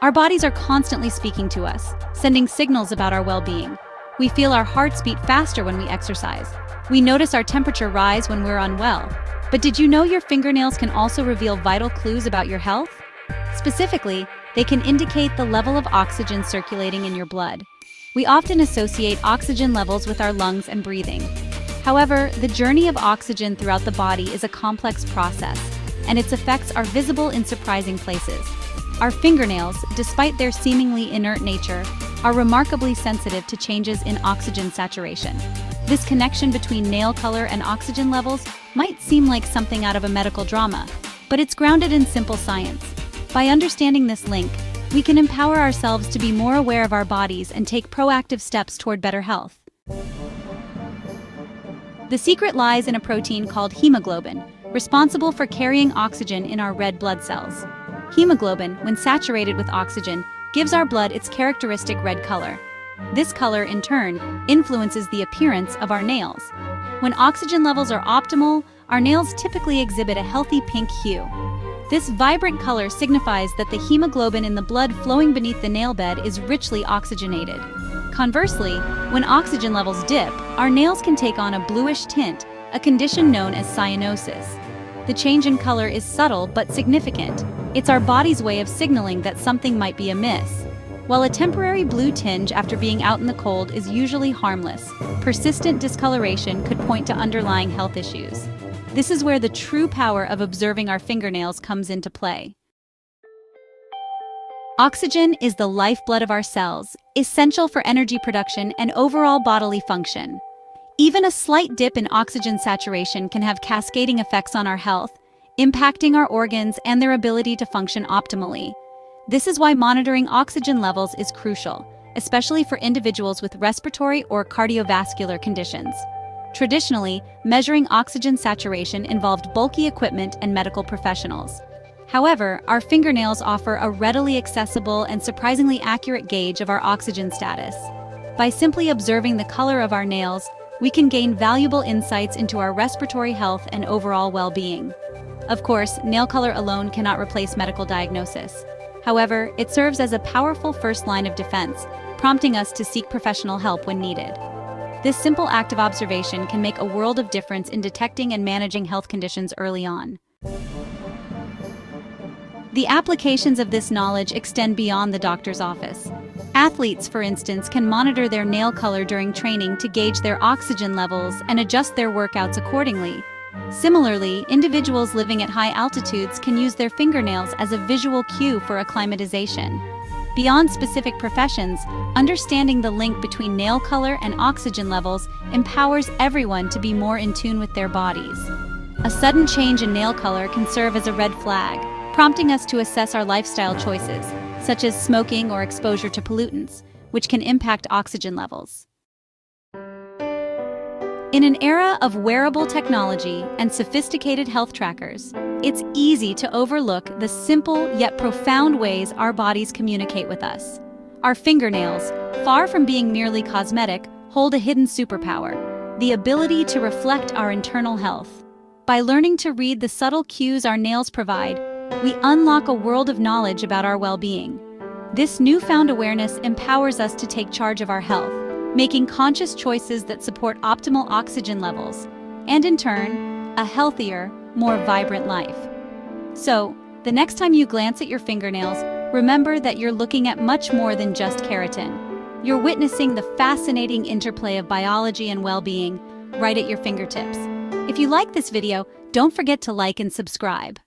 Our bodies are constantly speaking to us, sending signals about our well-being. We feel our hearts beat faster when we exercise. We notice our temperature rise when we're unwell. But did you know your fingernails can also reveal vital clues about your health? Specifically, they can indicate the level of oxygen circulating in your blood. We often associate oxygen levels with our lungs and breathing. However, the journey of oxygen throughout the body is a complex process, and its effects are visible in surprising places. Our fingernails, despite their seemingly inert nature, are remarkably sensitive to changes in oxygen saturation. This connection between nail color and oxygen levels might seem like something out of a medical drama, but it's grounded in simple science. By understanding this link, we can empower ourselves to be more aware of our bodies and take proactive steps toward better health. The secret lies in a protein called hemoglobin, responsible for carrying oxygen in our red blood cells. Hemoglobin, when saturated with oxygen, gives our blood its characteristic red color. This color, in turn, influences the appearance of our nails. When oxygen levels are optimal, our nails typically exhibit a healthy pink hue. This vibrant color signifies that the hemoglobin in the blood flowing beneath the nail bed is richly oxygenated. Conversely, when oxygen levels dip, our nails can take on a bluish tint, a condition known as cyanosis. The change in color is subtle but significant. It's our body's way of signaling that something might be amiss. While a temporary blue tinge after being out in the cold is usually harmless, persistent discoloration could point to underlying health issues. This is where the true power of observing our fingernails comes into play. Oxygen is the lifeblood of our cells, essential for energy production and overall bodily function. Even a slight dip in oxygen saturation can have cascading effects on our health, impacting our organs and their ability to function optimally. This is why monitoring oxygen levels is crucial, especially for individuals with respiratory or cardiovascular conditions. Traditionally, measuring oxygen saturation involved bulky equipment and medical professionals. However, our fingernails offer a readily accessible and surprisingly accurate gauge of our oxygen status. By simply observing the color of our nails, we can gain valuable insights into our respiratory health and overall well-being. Of course, nail color alone cannot replace medical diagnosis. However, it serves as a powerful first line of defense, prompting us to seek professional help when needed. This simple act of observation can make a world of difference in detecting and managing health conditions early on. The applications of this knowledge extend beyond the doctor's office. Athletes, for instance, can monitor their nail color during training to gauge their oxygen levels and adjust their workouts accordingly. Similarly, individuals living at high altitudes can use their fingernails as a visual cue for acclimatization. Beyond specific professions, understanding the link between nail color and oxygen levels empowers everyone to be more in tune with their bodies. A sudden change in nail color can serve as a red flag, prompting us to assess our lifestyle choices, such as smoking or exposure to pollutants, which can impact oxygen levels. In an era of wearable technology and sophisticated health trackers, it's easy to overlook the simple yet profound ways our bodies communicate with us. Our fingernails, far from being merely cosmetic, hold a hidden superpower: the ability to reflect our internal health. By learning to read the subtle cues our nails provide, we unlock a world of knowledge about our well-being. This newfound awareness empowers us to take charge of our health, making conscious choices that support optimal oxygen levels, and in turn, a healthier, more vibrant life. So, the next time you glance at your fingernails, remember that you're looking at much more than just keratin. You're witnessing the fascinating interplay of biology and well-being right at your fingertips. If you like this video, don't forget to like and subscribe.